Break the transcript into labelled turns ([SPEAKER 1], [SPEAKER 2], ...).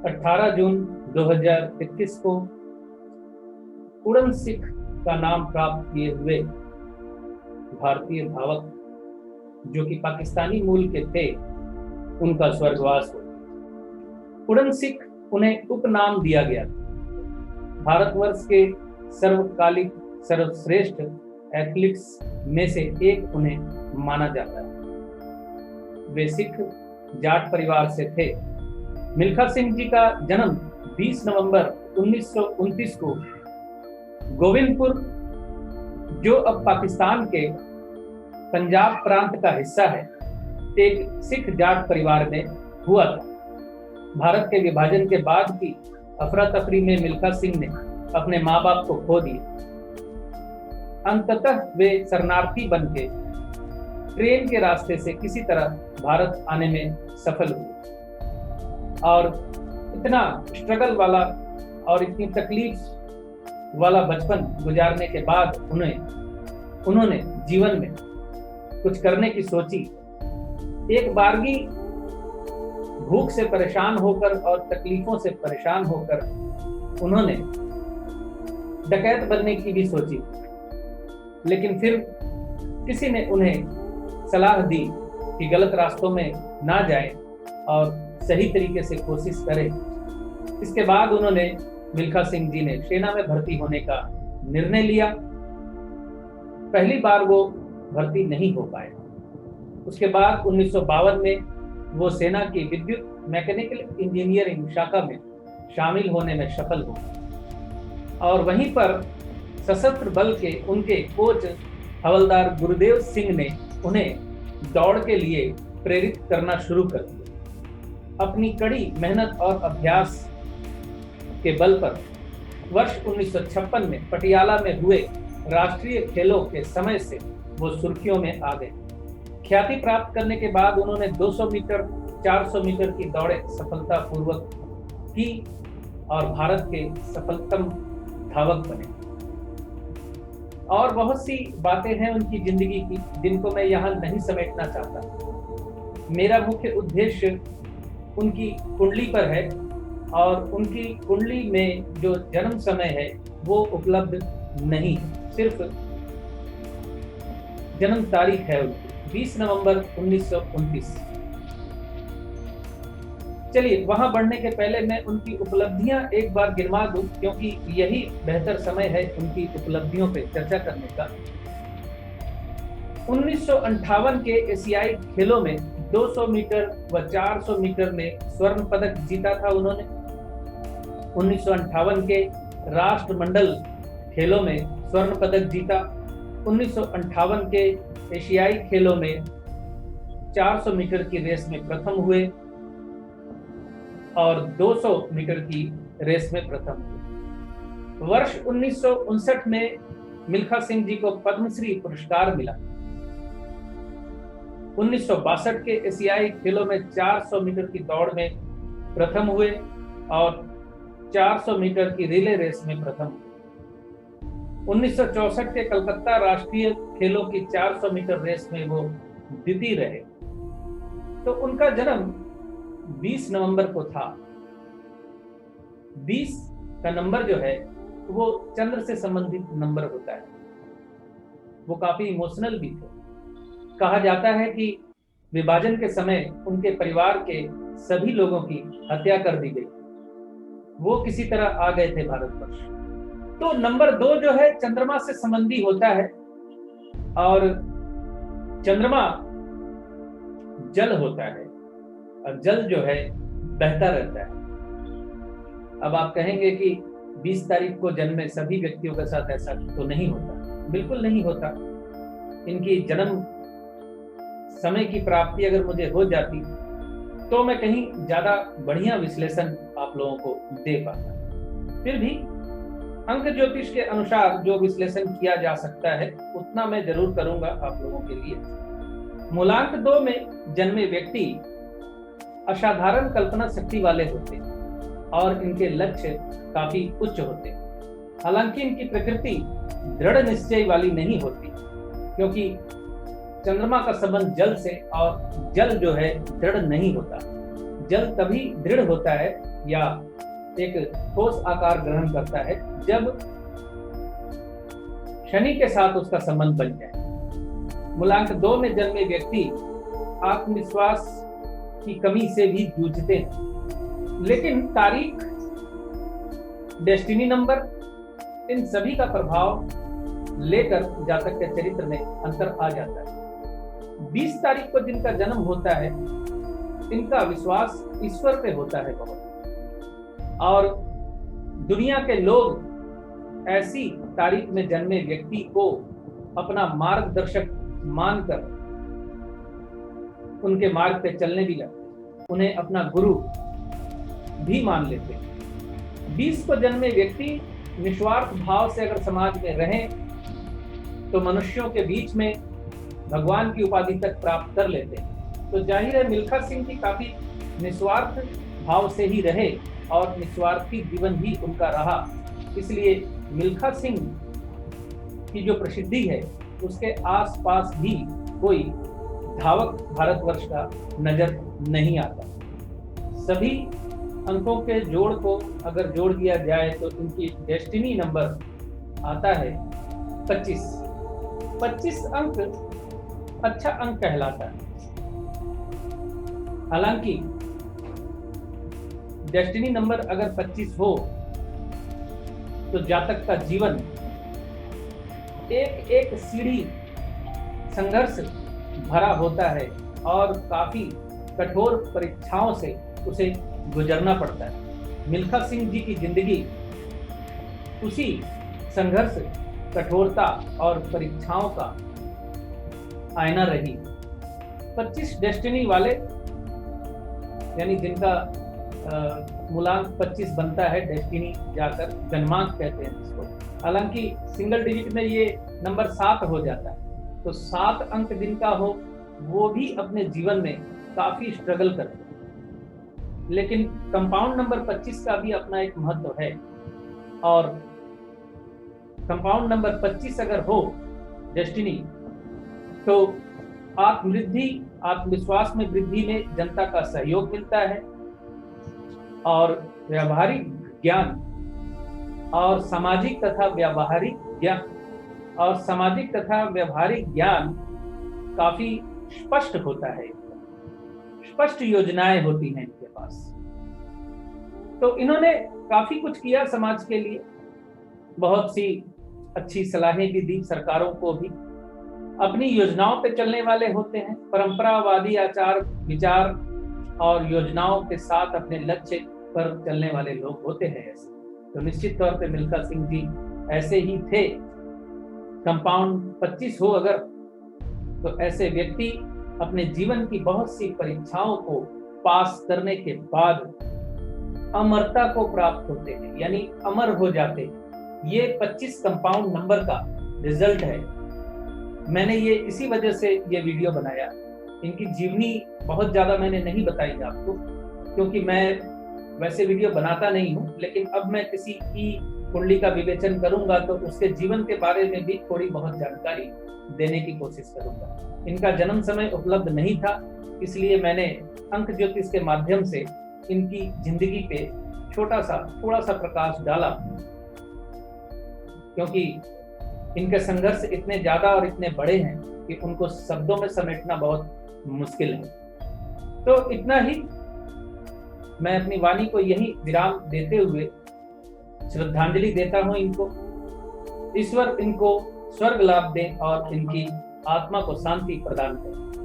[SPEAKER 1] 18 जून 2021 को उड़न सिख का नाम प्राप्त किए हुए भारतीय धावक जो कि पाकिस्तानी मूल के थे, उनका स्वर्गवास हो। उड़न सिख उन्हें उपनाम दिया गया। भारतवर्ष के सर्वकालिक सर्वश्रेष्ठ एथलीट्स में से एक उन्हें माना जाता है। वे सिख जाट परिवार से थे। मिल्खा सिंह जी का जन्म 20 नवंबर 1929 को गोविंदपुर, जो अब पाकिस्तान के पंजाब प्रांत का हिस्सा है, एक सिख जाट परिवार में हुआ था। भारत के विभाजन के बाद की अफरा तफरी में मिल्खा सिंह ने अपने माँ बाप को खो दिया। अंततः वे शरणार्थी बन के ट्रेन के रास्ते से किसी तरह भारत आने में सफल हुए और इतना स्ट्रगल वाला और इतनी तकलीफ वाला बचपन गुजारने के बाद उन्होंने जीवन में कुछ करने की सोची। एक बारगी भूख से परेशान होकर और तकलीफों से परेशान होकर उन्होंने डकैत बनने की भी सोची, लेकिन फिर किसी ने उन्हें सलाह दी कि गलत रास्तों में ना जाए और सही तरीके से कोशिश करें। इसके बाद उन्होंने मिल्खा सिंह जी ने सेना में भर्ती होने का निर्णय लिया। पहली बार वो भर्ती नहीं हो पाए। उसके बाद 1952 में वो सेना की विद्युत मैकेनिकल इंजीनियरिंग शाखा में शामिल होने में सफल हुए और वहीं पर सशस्त्र बल के उनके कोच हवलदार गुरुदेव सिंह ने उन्हें दौड़ के लिए प्रेरित करना शुरू कर दिया। अपनी कड़ी मेहनत और अभ्यास के बल पर वर्ष 1956 में पटियाला में हुए राष्ट्रीय खेलों के समय से वो सुर्खियों में आ गए। ख्याति प्राप्त करने के बाद उन्होंने 200 मीटर, 400 मीटर की दौड़ें सफलतापूर्वक की और भारत के सफलतम धावक बने। और बहुत सी बातें हैं उनकी जिंदगी की जिनको मैं यहाँ नहीं समेटना चाहता। मेरा मुख्य उद्देश्य उनकी कुंडली पर है और उनकी कुंडली में जो जन्म समय है वो उपलब्ध नहीं, सिर्फ जन्म तारीख है उनकी 20 नवंबर 1929। चलिए वहां बढ़ने के पहले मैं उनकी उपलब्धियां एक बार गिनवा दूं, क्योंकि यही बेहतर समय है उनकी उपलब्धियों पे चर्चा करने का। 1958 के एशियाई खेलों में 200 मीटर व 400 मीटर में स्वर्ण पदक जीता था उन्होंने। 1958 के राष्ट्रमंडल खेलों में स्वर्ण पदक जीता। 1958 के एशियाई खेलों में 400 मीटर की रेस में प्रथम हुए और 200 मीटर की रेस में प्रथम हुए। वर्ष 1959 में मिल्खा सिंह जी को पद्मश्री पुरस्कार मिला। 1962 के एशियाई खेलों में 400 मीटर की दौड़ में प्रथम हुए और 400 मीटर की रिले रेस में प्रथम हुए। 1964 के कलकत्ता राष्ट्रीय खेलों की 400 मीटर रेस में वो द्वितीय रहे। तो उनका जन्म 20 नवंबर को था। 20 का नंबर जो है वो चंद्र से संबंधित नंबर होता है। वो काफी इमोशनल भी थे। कहा जाता है कि विभाजन के समय उनके परिवार के सभी लोगों की हत्या कर दी गई। वो किसी तरह आ गए थे भारतवर्ष। तो नंबर 2 जो है चंद्रमा से संबंधी होता है और चंद्रमा जल होता है और जल जो है बहता रहता है। अब आप कहेंगे कि 20 तारीख को जन्मे सभी व्यक्तियों के साथ ऐसा तो नहीं होता। बिल्कुल नहीं होता। इनकी जन्म समय की प्राप्ति अगर मुझे हो जाती तो मैं कहीं ज्यादा बढ़िया विश्लेषण आप लोगों को दे पाता। फिर भी अंक ज्योतिष के अनुसार जो विश्लेषण किया जा सकता है उतना मैं जरूर करूंगा आप लोगों के लिए। मूलांक 2 में जन्मे व्यक्ति असाधारण कल्पना शक्ति वाले होते और इनके लक्ष्य काफी उच्च होते। हालांकि इनकी प्रकृति दृढ़ निश्चय वाली नहीं होती, क्योंकि चंद्रमा का संबंध जल से और जल जो है दृढ़ नहीं होता। जल तभी दृढ़ होता है या एक ठोस आकार ग्रहण करता है जब शनि के साथ उसका संबंध बन जाए। मूलांक 2 में जन्मे व्यक्ति आत्मविश्वास की कमी से भी जूझते हैं, लेकिन तारीख, डेस्टिनी नंबर, इन सभी का प्रभाव लेकर जातक के चरित्र में अंतर आ जाता है। 20 तारीख को जिनका जन्म होता है, इनका विश्वास ईश्वर पे होता है बहुत, और दुनिया के लोग ऐसी तारीख में जन्मे व्यक्ति को अपना मार्गदर्शक मानकर उनके मार्ग पे चलने भी लगते हैं, उन्हें अपना गुरु भी मान लेते हैं। 20 को जन्मे व्यक्ति निस्वार्थ भाव से अगर समाज में रहें तो मनुष्यों के बीच में भगवान की उपाधि तक प्राप्त कर लेते हैं। तो जाहिर है मिल्खा सिंह की काफी निस्वार्थ भाव से ही रहे और निस्वार्थी जीवन ही उनका रहा, इसलिए मिल्खा सिंह की जो प्रसिद्धि है उसके आसपास भी कोई धावक भारतवर्ष का नजर नहीं आता। सभी अंकों के जोड़ को अगर जोड़ दिया जाए तो इनकी डेस्टिनी नंबर आता है 25। 25 अंक अच्छा अंक कहलाता है। हालांकि डेस्टिनी नंबर अगर 25 हो तो जातक का जीवन एक एक सीढ़ी संघर्ष भरा होता है और काफी कठोर परीक्षाओं से उसे गुजरना पड़ता है। मिल्खा सिंह जी की जिंदगी उसी संघर्ष, कठोरता और परीक्षाओं का आईना रही। 25 डेस्टिनी वाले यानी जिनका मूलांक 25 बनता है, डेस्टिनी जाकर जन्मांक कहते हैं इसको। हालांकि सिंगल डिजिट में ये नंबर 7 हो जाता है, तो 7 अंक जिनका हो वो भी अपने जीवन में काफी स्ट्रगल करते हैं। लेकिन कंपाउंड नंबर 25 का भी अपना एक महत्व है, और कंपाउंड नंबर 25 अगर हो डेस्टिनी तो आत्मवृद्धि, आत्मविश्वास में वृद्धि में जनता का सहयोग मिलता है, और व्यावहारिक ज्ञान और सामाजिक तथा व्यावहारिक ज्ञान काफी स्पष्ट होता है। स्पष्ट योजनाएं होती हैं इनके पास। तो इन्होंने काफी कुछ किया समाज के लिए, बहुत सी अच्छी सलाहें भी दी सरकारों को भी। अपनी योजनाओं पे चलने वाले होते हैं, परंपरावादी आचार विचार और योजनाओं के साथ अपने लक्ष्य पर चलने वाले लोग होते हैं ऐसे। तो निश्चित तौर पे मिल्खा सिंह जी ऐसे ही थे। कंपाउंड 25 हो अगर तो ऐसे व्यक्ति अपने जीवन की बहुत सी परीक्षाओं को पास करने के बाद अमरता को प्राप्त होते हैं, यानी अमर हो जाते हैं। ये 25 कंपाउंड नंबर का रिजल्ट है। मैंने ये इसी वजह से ये वीडियो बनाया। इनकी जीवनी बहुत ज्यादा मैंने नहीं बताई आपको, क्योंकि मैं वैसे वीडियो बनाता नहीं हूँ, लेकिन अब मैं किसी की कुंडली का विवेचन करूंगा तो उसके जीवन के बारे में भी थोड़ी बहुत जानकारी देने की कोशिश करूंगा। इनका जन्म समय उपलब्ध नहीं था, इसलिए मैंने अंक ज्योतिष के माध्यम से इनकी जिंदगी पे थोड़ा सा प्रकाश डाला, क्योंकि इनके संघर्ष इतने ज्यादा और इतने बड़े हैं कि उनको शब्दों में समेटना बहुत मुश्किल है। तो इतना ही, मैं अपनी वाणी को यही विराम देते हुए श्रद्धांजलि देता हूं इनको। ईश्वर इनको स्वर्ग लाभ दें और इनकी आत्मा को शांति प्रदान करें।